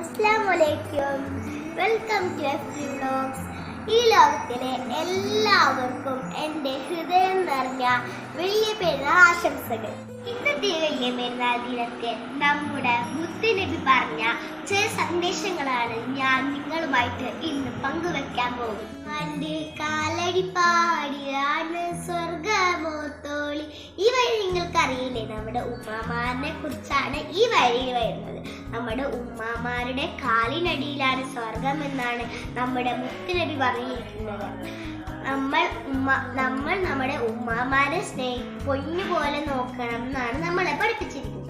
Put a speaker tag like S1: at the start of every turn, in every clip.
S1: അസ്സലാമുഅലൈക്കും. Welcome to എഫ്രി vlogs. ഈ ലോകത്തിലെ എല്ലാവർക്കും എൻ്റെ ഹൃദയം നിറഞ്ഞ വലിയ പെരുന്നാൾ ആശംസകൾ. ഇന്നത്തെ വലിയ പെരുന്നാൾ ദിനത്തിൽ നമ്മുടെ മുത്തുനബി പറഞ്ഞ ചില സന്ദേശങ്ങളാണ് ഞാൻ നിങ്ങളുമായിട്ട് ഇന്ന് പങ്കുവെക്കാൻ പോകുന്നത്. എൻ്റെ കാലടി പാടിയാണ് സ്വർഗമോത്തോളി. ഈ വരി നിങ്ങൾക്കറിയില്ലേ? നമ്മുടെ ഉമ്മാമാരെ കുറിച്ചാണ് ഈ വരിയിൽ വരുന്നത്. നമ്മുടെ ഉമ്മാമാരുടെ കാലിനടിയിലാണ് സ്വർഗം എന്നാണ് നമ്മുടെ മുത്തുനബി പറഞ്ഞിരിക്കുന്നത്. നമ്മൾ നമ്മുടെ ഉമ്മാമാരെ പൊന്നുപോലെ നോക്കണം എന്നാണ് നമ്മളെ പഠിപ്പിച്ചിരിക്കുന്നത്.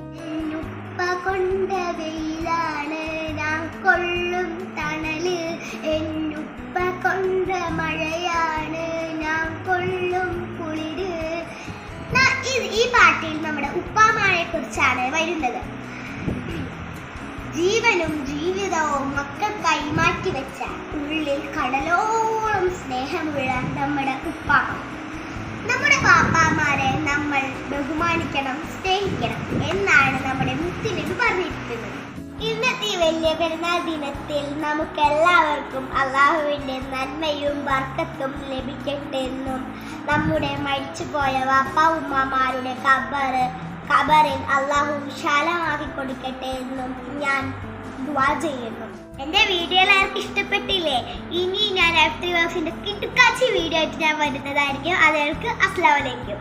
S1: ഉപ്പ കൊണ്ട വെയിലാണ് ഞാൻ കൊള്ളും തണല്, എന്നുപ്പ കൊണ്ട മഴയാണ് ഞാൻ കൊള്ളും കുളിര്. ഈ പാട്ടിൽ നമ്മുടെ ഉപ്പാമാരെ കുറിച്ചാണ് വരുന്നത്. ജീവനും ജീവിതവും മക്കൾ കൈമാറ്റി വെച്ച ഉള്ളിൽ കടലോളം സ്നേഹമുള്ള നമ്മുടെ ഉപ്പാമ, നമ്മുടെ പാപ്പാമാരെ നമ്മൾ ബഹുമാനിക്കണം, സ്നേഹിക്കണം എന്നാണ് നമ്മുടെ മുത്തുനബി പറഞ്ഞിരിക്കുന്നത്. ഇന്നത്തെ വലിയ പെരുന്നാൾ ദിനത്തിൽ നമുക്ക് എല്ലാവർക്കും അള്ളാഹുവിൻ്റെ നന്മയും ബർക്കത്തും ലഭിക്കട്ടെ എന്നും നമ്മുടെ മരിച്ചുപോയ വാപ്പ ഉമ്മമാരുടെ ഖബറിൽ അള്ളാഹു വിശാലമാക്കി കൊടുക്കട്ടെ എന്നും ഞാൻ ദുആ ചെയ്യുന്നു. എൻ്റെ വീഡിയോ എല്ലാവർക്കും ഇഷ്ടപ്പെട്ടില്ലേ? ഇനി ഞാൻ എഫ്രി വ്ലോഗ്സിൻ്റെ കിടുക്കാച്ചി വീഡിയോ ആയിട്ട് ഞാൻ വരുന്നതായിരിക്കും. അതുകൾക്ക് അസ്സലാമു അലൈക്കും.